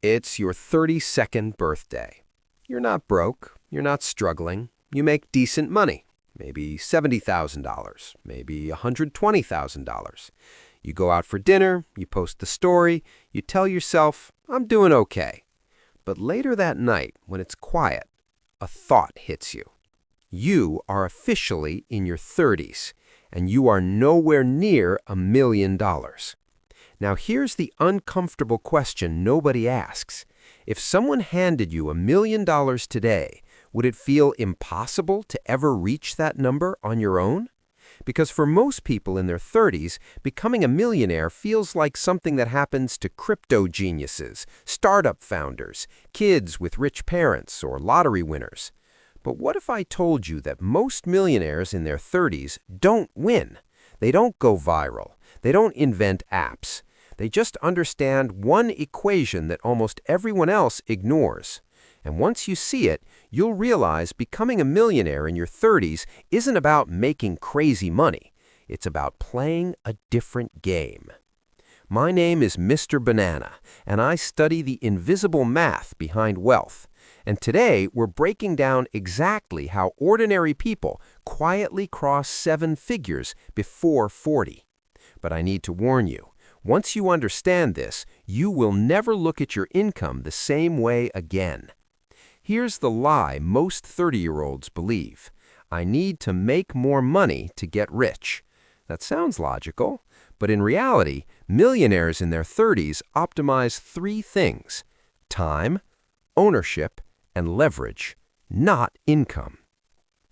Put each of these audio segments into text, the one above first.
It's your 32nd birthday. You're not broke, you're not struggling, you make decent money, maybe $70,000, maybe $120,000. You go out for dinner, you post the story, you tell yourself, I'm doing okay. But later that night, when it's quiet, a thought hits you. You are officially in your 30s, and you are nowhere near $1 million. Now here's the uncomfortable question nobody asks. If someone handed you $1 million today, would it feel impossible to ever reach that number on your own? Because for most people in their 30s, becoming a millionaire feels like something that happens to crypto geniuses, startup founders, kids with rich parents, or lottery winners. But what if I told you that most millionaires in their 30s don't win? They don't go viral. They don't invent apps. They just understand one equation that almost everyone else ignores. And once you see it, you'll realize becoming a millionaire in your 30s isn't about making crazy money. It's about playing a different game. My name is Mr. Banana, and I study the invisible math behind wealth. And today, we're breaking down exactly how ordinary people quietly cross 7 figures before 40. But I need to warn you, once you understand this, you will never look at your income the same way again. Here's the lie most 30-year-olds believe. I need to make more money to get rich. That sounds logical, but in reality, millionaires in their 30s optimize 3 things: time, ownership, and leverage, not income.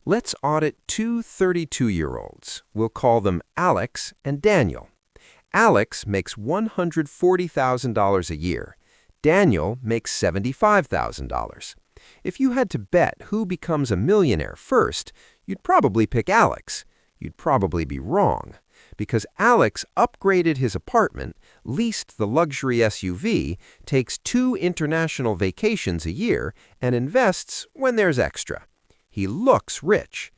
Let's audit 2 32-year-olds. We'll call them Alex and Daniel. Alex makes $140,000 a year. Daniel makes $75,000. If you had to bet who becomes a millionaire first, you'd probably pick Alex. You'd probably be wrong, because Alex upgraded his apartment, leased the luxury SUV, takes 2 international vacations a year, and invests when there's extra. He looks rich.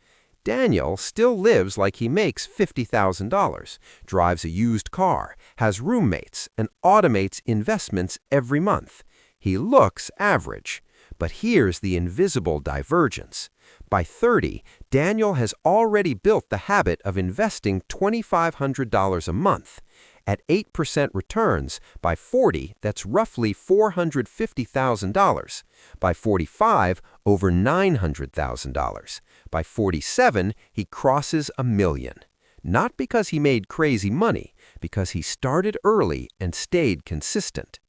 Daniel still lives like he makes $50,000, drives a used car, has roommates, and automates investments every month. He looks average. But here's the invisible divergence. By 30, Daniel has already built the habit of investing $2,500 a month. At 8% returns, by 40, that's roughly $450,000. By 45, over $900,000. By 47, he crosses $1 million. Not because he made crazy money, because he started early and stayed consistent.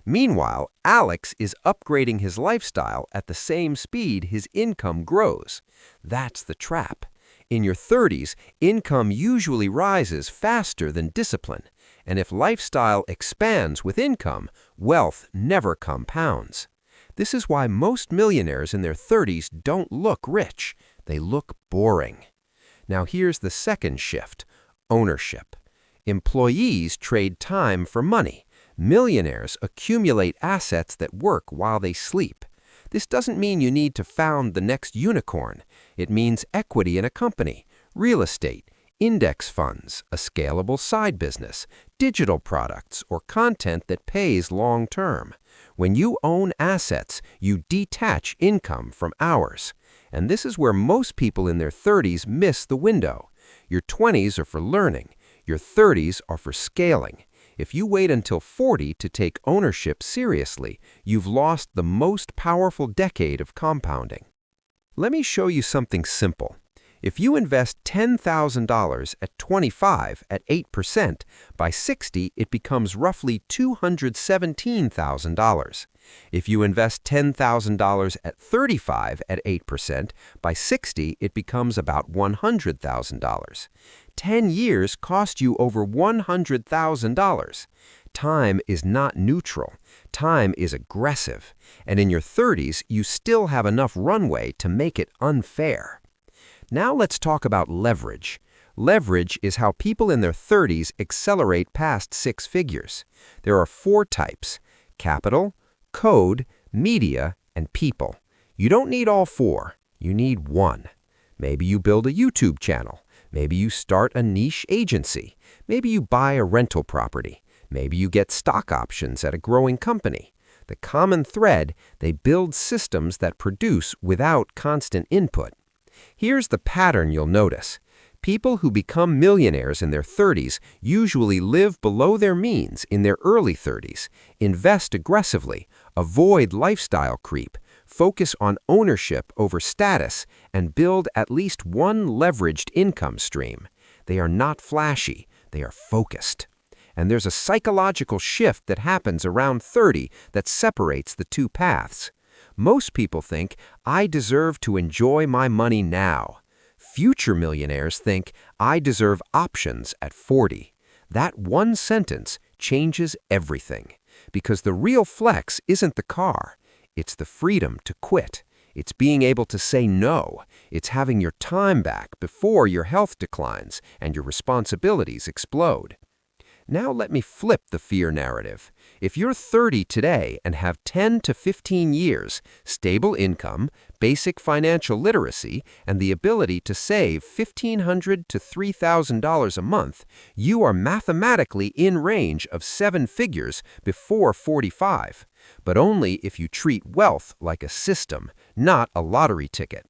Meanwhile, Alex is upgrading his lifestyle at the same speed his income grows. That's the trap. In your 30s, income usually rises faster than discipline. And if lifestyle expands with income, wealth never compounds. This is why most millionaires in their 30s don't look rich. They look boring. Now here's the second shift: ownership. Employees trade time for money. Millionaires accumulate assets that work while they sleep. This doesn't mean you need to found the next unicorn. It means equity in a company, real estate, index funds, a scalable side business, digital products, or content that pays long term. When you own assets, you detach income from hours. And this is where most people in their 30s miss the window. Your 20s are for learning. Your 30s are for scaling. If you wait until 40 to take ownership seriously, you've lost the most powerful decade of compounding. Let me show you something simple. If you invest $10,000 at 25 at 8%, by 60 it becomes roughly $217,000. If you invest $10,000 at 35 at 8%, by 60 it becomes about $100,000. 10 years cost you over $100,000. Time is not neutral. Time is aggressive. And in your 30s, you still have enough runway to make it unfair. Now let's talk about leverage. Leverage is how people in their 30s accelerate past 6 figures. There are 4 types: capital, code, media, and people. You don't need all 4. You need 1. Maybe you build a YouTube channel. Maybe you start a niche agency. Maybe you buy a rental property. Maybe you get stock options at a growing company. The common thread, they build systems that produce without constant input. Here's the pattern you'll notice. People who become millionaires in their 30s usually live below their means in their early 30s, invest aggressively, avoid lifestyle creep, focus on ownership over status, and build at least one leveraged income stream. They are not flashy, they are focused. And there's a psychological shift that happens around 30 that separates the two paths. Most people think, I deserve to enjoy my money now. Future millionaires think, I deserve options at 40. That one sentence changes everything. Because the real flex isn't the car. It's the freedom to quit. It's being able to say no. It's having your time back before your health declines and your responsibilities explode. Now let me flip the fear narrative. If you're 30 today and have 10 to 15 years, stable income, basic financial literacy, and the ability to save $1,500 to $3,000 a month, you are mathematically in range of 7 figures before 45. But only if you treat wealth like a system, not a lottery ticket.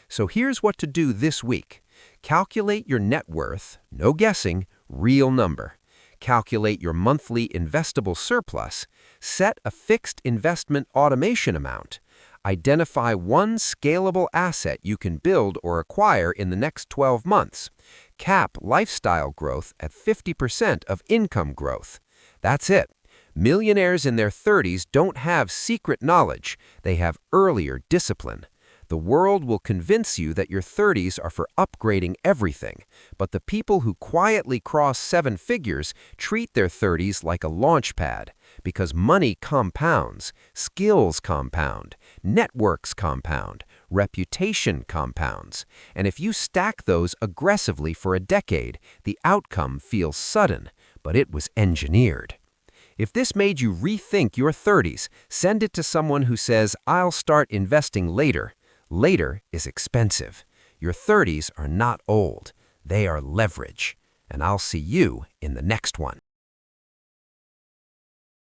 So here's what to do this week. Calculate your net worth, no guessing, real number. Calculate your monthly investable surplus, set a fixed investment automation amount, identify one scalable asset you can build or acquire in the next 12 months, cap lifestyle growth at 50% of income growth. That's it. Millionaires in their 30s don't have secret knowledge, they have earlier discipline. The world will convince you that your 30s are for upgrading everything, but the people who quietly cross 7 figures treat their 30s like a launch pad, because money compounds, skills compound, networks compound, reputation compounds, and if you stack those aggressively for a decade, the outcome feels sudden, but it was engineered. If this made you rethink your 30s, send it to someone who says, I'll start investing later. Later is expensive. Your 30s are not old. They are leverage. And I'll see you in the next one.